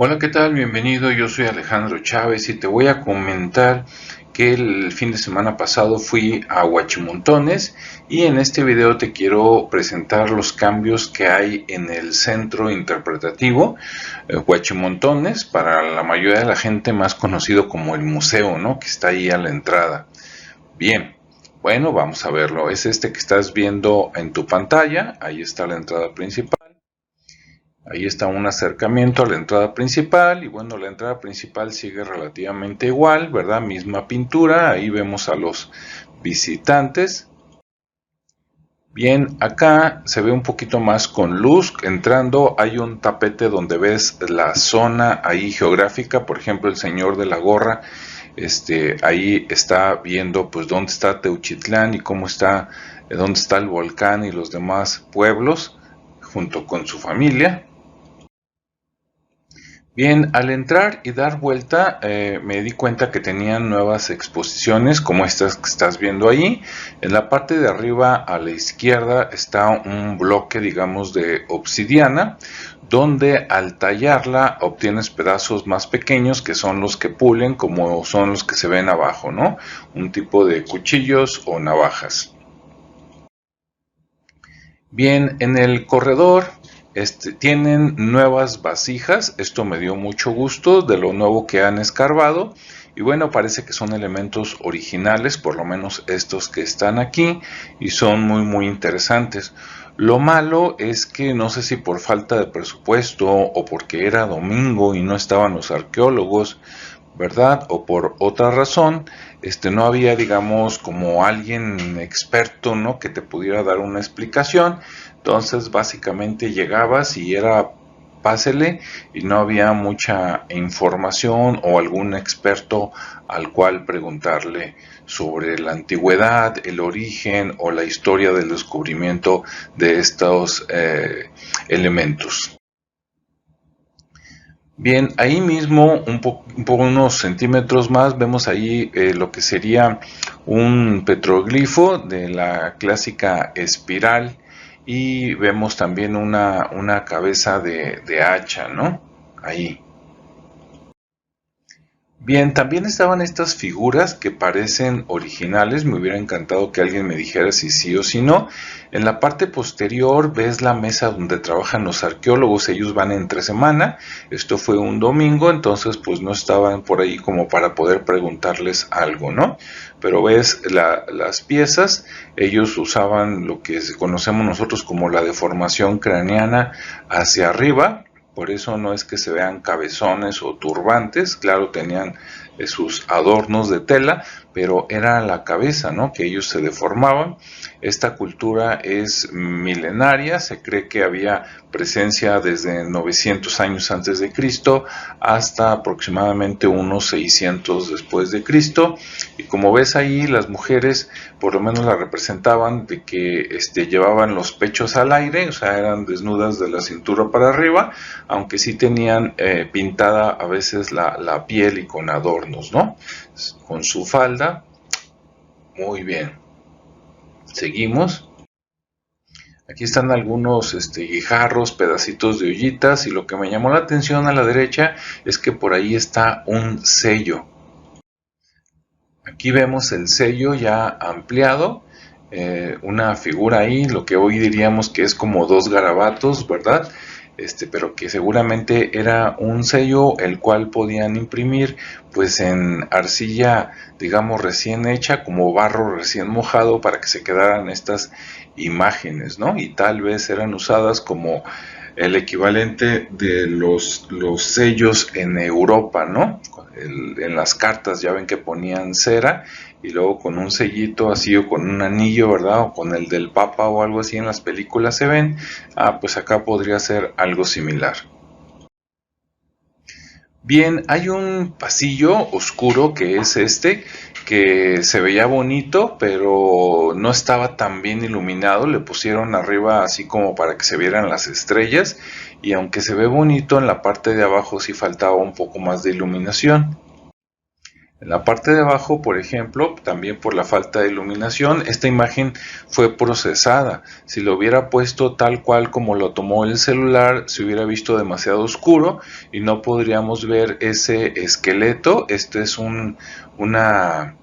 Hola, ¿qué tal? Bienvenido, yo soy Alejandro Chávez y te voy a comentar que el fin de semana pasado fui a Huachimontones y en este video te quiero presentar los cambios que hay en el centro interpretativo Huachimontones, para la mayoría de la gente más conocido como el museo, ¿no? Que está ahí a la entrada. Bien, bueno, vamos a verlo. Es este que estás viendo en tu pantalla, ahí está la entrada principal. Ahí está un acercamiento a la entrada principal y bueno, la entrada principal sigue relativamente igual, ¿verdad? Misma pintura, ahí vemos a los visitantes. Bien, acá se ve un poquito más con luz. Entrando hay un tapete donde ves la zona ahí geográfica, por ejemplo, el señor de la gorra, ahí está viendo pues dónde está Teuchitlán y cómo está, dónde está el volcán y los demás pueblos junto con su familia. Bien, al entrar y dar vuelta me di cuenta que tenían nuevas exposiciones como estas que estás viendo ahí. En la parte de arriba a la izquierda está un bloque, digamos, de obsidiana, donde al tallarla obtienes pedazos más pequeños que son los que pulen, como son los que se ven abajo, ¿no? Un tipo de cuchillos o navajas. Bien, en el corredor tienen nuevas vasijas, esto me dio mucho gusto de lo nuevo que han escarbado y bueno, parece que son elementos originales, por lo menos estos que están aquí, y son muy interesantes. Lo malo es que no sé si por falta de presupuesto o porque era domingo y no estaban los arqueólogos, ¿verdad? O por otra razón, no había, digamos, como alguien experto, ¿no? Que te pudiera dar una explicación. Entonces, básicamente llegabas y era pásele y no había mucha información o algún experto al cual preguntarle sobre la antigüedad, el origen o la historia del descubrimiento de estos elementos. Bien, ahí mismo, unos centímetros más, vemos ahí lo que sería un petroglifo de la clásica espiral y vemos también una cabeza de hacha, ¿no? Ahí. Bien, también estaban estas figuras que parecen originales, me hubiera encantado que alguien me dijera si sí o si no. En la parte posterior ves la mesa donde trabajan los arqueólogos, ellos van entre semana, esto fue un domingo, entonces pues no estaban por ahí como para poder preguntarles algo, ¿no? Pero ves las piezas, ellos usaban lo que conocemos nosotros como la deformación craneana hacia arriba, por eso no es que se vean cabezones o turbantes, claro, tenían sus adornos de tela, pero era la cabeza, ¿no? Que ellos se deformaban. Esta cultura es milenaria, se cree que había presencia desde 900 años antes de Cristo hasta aproximadamente unos 600 después de Cristo. Y como ves ahí, las mujeres por lo menos la representaban de que llevaban los pechos al aire, o sea, eran desnudas de la cintura para arriba, aunque sí tenían pintada a veces la piel y con adornos, ¿no? Con su falda. Muy bien. Seguimos. Aquí están algunos guijarros, pedacitos de ollitas, y lo que me llamó la atención a la derecha es que por ahí está un sello. Aquí vemos el sello ya ampliado, una figura ahí, lo que hoy diríamos que es como dos garabatos, ¿verdad? Pero que seguramente era un sello el cual podían imprimir pues en arcilla, digamos, recién hecha, como barro recién mojado, para que se quedaran estas imágenes, ¿no? Y tal vez eran usadas como el equivalente de los sellos en Europa, ¿no? En las cartas ya ven que ponían cera y luego con un sellito así o con un anillo, ¿verdad? O con el del Papa o algo así en las películas se ven. Ah, pues acá podría ser algo similar. Bien, hay un pasillo oscuro que es que se veía bonito, pero no estaba tan bien iluminado. Le pusieron arriba así como para que se vieran las estrellas, y aunque se ve bonito, en la parte de abajo sí faltaba un poco más de iluminación. En la parte de abajo, por ejemplo, también por la falta de iluminación, esta imagen fue procesada. Si lo hubiera puesto tal cual como lo tomó el celular, se hubiera visto demasiado oscuro y no podríamos ver ese esqueleto. Este es una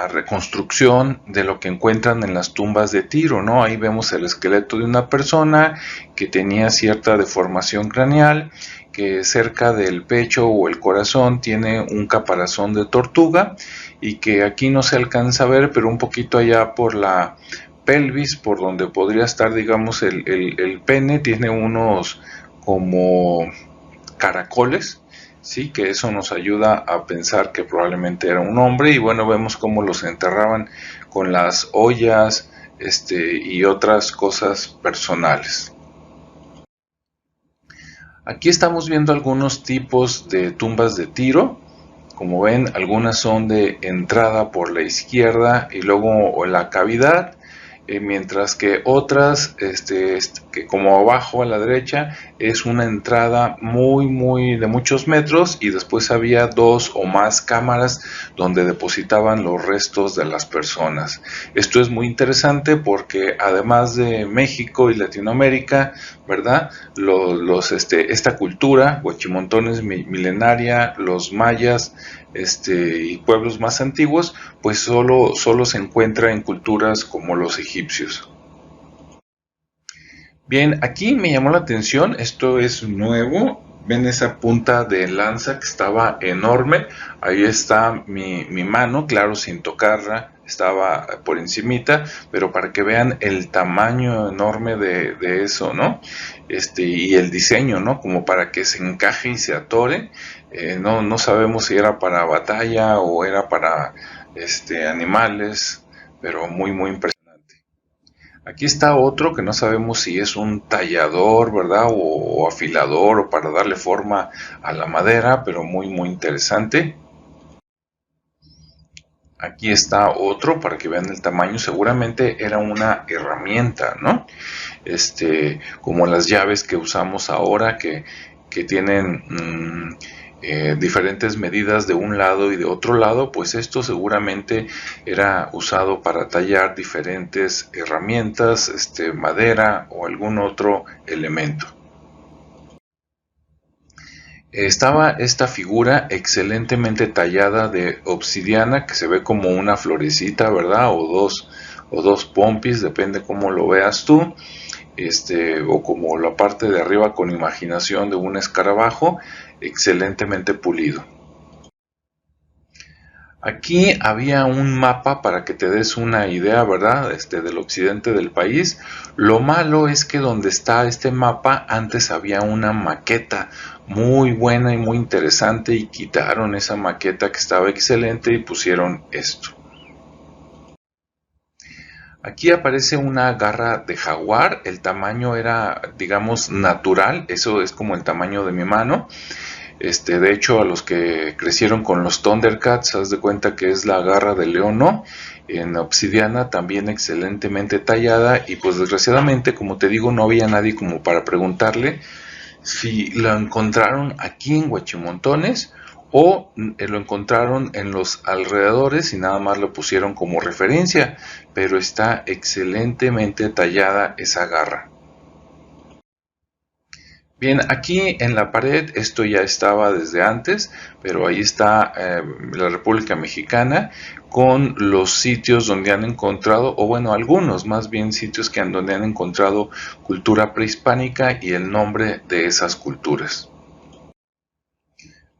reconstrucción de lo que encuentran en las tumbas de Tiro, ¿no? Ahí vemos el esqueleto de una persona que tenía cierta deformación craneal, que cerca del pecho o el corazón tiene un caparazón de tortuga y que aquí no se alcanza a ver, pero un poquito allá por la pelvis, por donde podría estar, digamos, el pene, tiene unos como caracoles, sí, que eso nos ayuda a pensar que probablemente era un hombre. Y bueno, vemos cómo los enterraban con las ollas, y otras cosas personales. Aquí estamos viendo algunos tipos de tumbas de Tiro. Como ven, algunas son de entrada por la izquierda y luego la cavidad, mientras que otras, que como abajo a la derecha, es una entrada muy de muchos metros y después había dos o más cámaras donde depositaban los restos de las personas. Esto es muy interesante porque además de México y Latinoamérica, ¿verdad? Esta cultura, huachimontones milenaria, los mayas, y pueblos más antiguos, pues solo se encuentra en culturas como los egipcios. Bien, aquí me llamó la atención, esto es nuevo. Ven esa punta de lanza que estaba enorme. Ahí está mi mano, claro, sin tocarla, estaba por encimita, pero para que vean el tamaño enorme de eso, ¿no? Y el diseño, ¿no? Como para que se encaje y se atore. No sabemos si era para batalla o era para animales, pero muy impresionante. Aquí está otro que no sabemos si es un tallador, ¿verdad? O afilador o para darle forma a la madera, pero muy interesante. Aquí está otro para que vean el tamaño. Seguramente era una herramienta, ¿no? Como las llaves que usamos ahora que tienen diferentes medidas de un lado y de otro lado, pues esto seguramente era usado para tallar diferentes herramientas, madera o algún otro elemento. Estaba esta figura excelentemente tallada de obsidiana que se ve como una florecita, ¿verdad? O dos pompis, depende cómo lo veas tú. O como la parte de arriba con imaginación de un escarabajo, excelentemente pulido. Aquí había un mapa para que te des una idea, ¿verdad? Del occidente del país. Lo malo es que donde está este mapa antes había una maqueta muy buena y muy interesante y quitaron esa maqueta que estaba excelente y pusieron esto. Aquí aparece una garra de jaguar, el tamaño era, digamos, natural, eso es como el tamaño de mi mano. De hecho, a los que crecieron con los Thundercats, haz de cuenta que es la garra de león, ¿no? En obsidiana, también excelentemente tallada, y pues desgraciadamente, como te digo, no había nadie como para preguntarle si lo encontraron aquí en Huachimontones o lo encontraron en los alrededores y nada más lo pusieron como referencia, pero está excelentemente tallada esa garra. Bien, aquí en la pared, esto ya estaba desde antes, pero ahí está la República Mexicana con los sitios donde han encontrado, o bueno, algunos más bien sitios donde han encontrado cultura prehispánica y el nombre de esas culturas.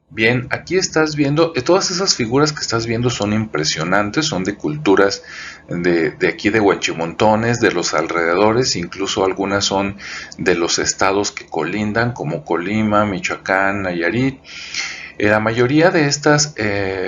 Bien, aquí estás viendo, todas esas figuras que estás viendo son impresionantes, son de culturas de aquí de Huachimontones, de los alrededores, incluso algunas son de los estados que colindan, como Colima, Michoacán, Nayarit. La mayoría de estas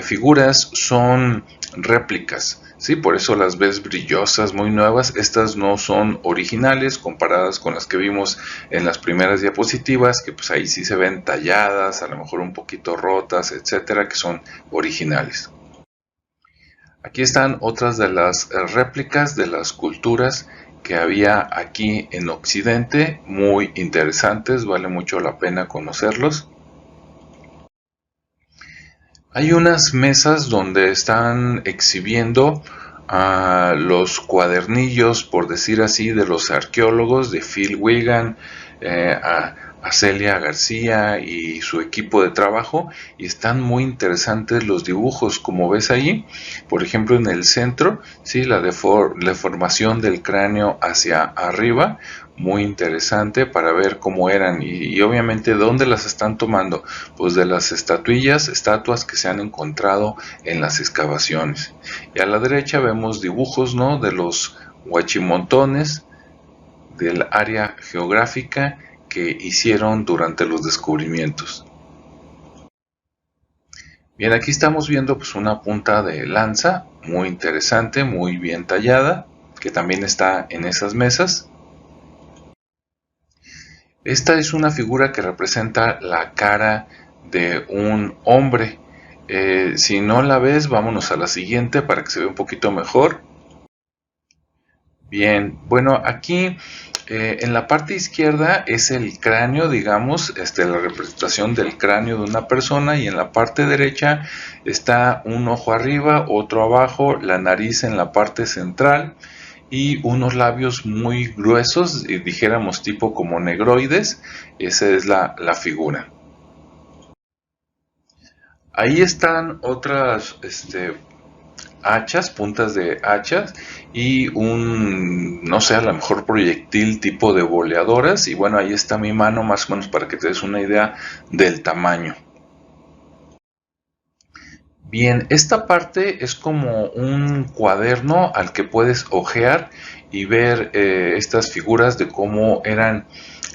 figuras son réplicas, ¿sí? Por eso las ves brillosas, muy nuevas. Estas no son originales comparadas con las que vimos en las primeras diapositivas, que pues ahí sí se ven talladas, a lo mejor un poquito rotas, etcétera, que son originales. Aquí están otras de las réplicas de las culturas que había aquí en Occidente, muy interesantes, vale mucho la pena conocerlos. Hay unas mesas donde están exhibiendo los cuadernillos, por decir así, de los arqueólogos, de Phil Wigan, a Celia García y su equipo de trabajo, y están muy interesantes los dibujos, como ves ahí, por ejemplo en el centro, ¿sí? La deformación del cráneo hacia arriba, muy interesante para ver cómo eran y obviamente dónde las están tomando, pues de las estatuas que se han encontrado en las excavaciones. Y a la derecha vemos dibujos, ¿no?, de los huachimontones del área geográfica que hicieron durante los descubrimientos. Bien, aquí estamos viendo pues una punta de lanza muy interesante, muy bien tallada, que también está en esas mesas. Esta es una figura que representa la cara de un hombre. Si no la ves, vámonos a la siguiente para que se vea un poquito mejor. Bien, bueno, aquí en la parte izquierda es el cráneo, digamos, la representación del cráneo de una persona, y en la parte derecha está un ojo arriba, otro abajo, la nariz en la parte central y unos labios muy gruesos, dijéramos tipo como negroides. Esa es la figura. Ahí están otras hachas, puntas de hachas y un, no sé, a lo mejor proyectil tipo de boleadoras. Y bueno, ahí está mi mano más o menos para que te des una idea del tamaño. Bien, esta parte es como un cuaderno al que puedes hojear y ver estas figuras de cómo eran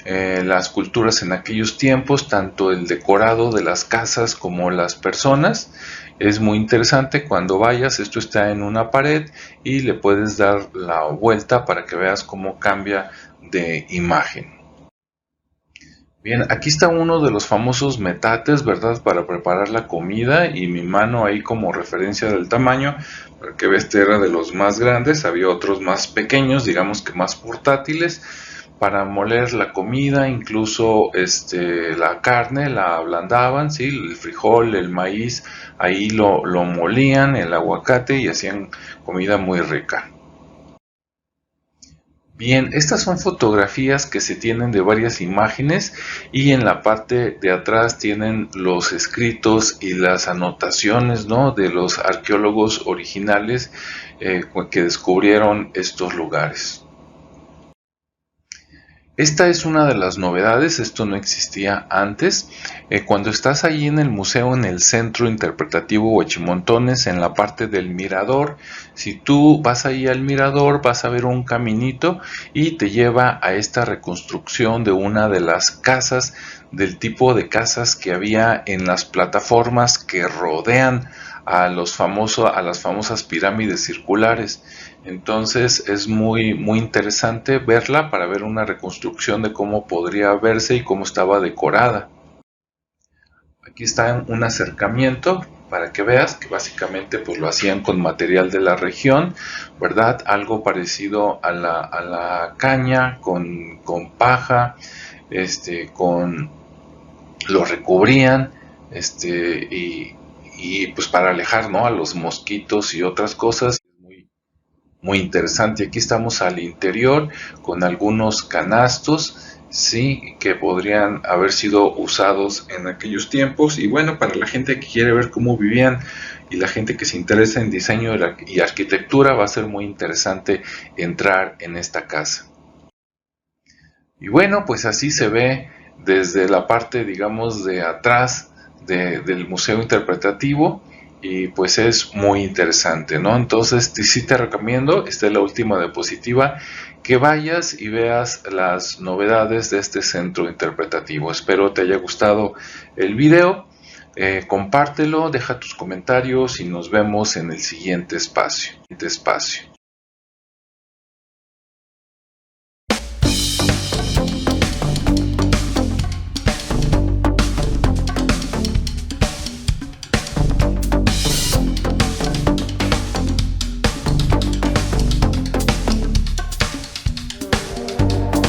las culturas en aquellos tiempos, tanto el decorado de las casas como las personas. Es muy interesante cuando vayas, esto está en una pared y le puedes dar la vuelta para que veas cómo cambia de imagen. Bien, aquí está uno de los famosos metates, ¿verdad? Para preparar la comida, y mi mano ahí como referencia del tamaño, para que veas, este era de los más grandes, había otros más pequeños, digamos que más portátiles, para moler la comida, incluso la carne la ablandaban, ¿sí? El frijol, el maíz, ahí lo molían, el aguacate, y hacían comida muy rica. Bien, estas son fotografías que se tienen de varias imágenes, y en la parte de atrás tienen los escritos y las anotaciones, ¿no?, de los arqueólogos originales que descubrieron estos lugares. Esta es una de las novedades, esto no existía antes. Cuando estás ahí en el museo, en el Centro Interpretativo Huachimontones, en la parte del mirador, si tú vas ahí al mirador, vas a ver un caminito y te lleva a esta reconstrucción de una de las casas, del tipo de casas que había en las plataformas que rodean a las famosas pirámides circulares. Entonces es muy interesante verla para ver una reconstrucción de cómo podría verse y cómo estaba decorada. Aquí está un acercamiento para que veas que básicamente pues lo hacían con material de la región, ¿verdad? Algo parecido a la caña, con paja, con lo recubrían, y pues para alejar, ¿no?, a los mosquitos y otras cosas. Muy interesante. Aquí estamos al interior con algunos canastos, sí, que podrían haber sido usados en aquellos tiempos. Y bueno, para la gente que quiere ver cómo vivían y la gente que se interesa en diseño y arquitectura, va a ser muy interesante entrar en esta casa. Y bueno, pues así se ve desde la parte, digamos, de atrás del Museo Interpretativo, y pues es muy interesante, ¿no? Entonces sí te recomiendo, esta es la última diapositiva, que vayas y veas las novedades de este centro interpretativo. Espero te haya gustado el video, compártelo, deja tus comentarios y nos vemos en el siguiente espacio.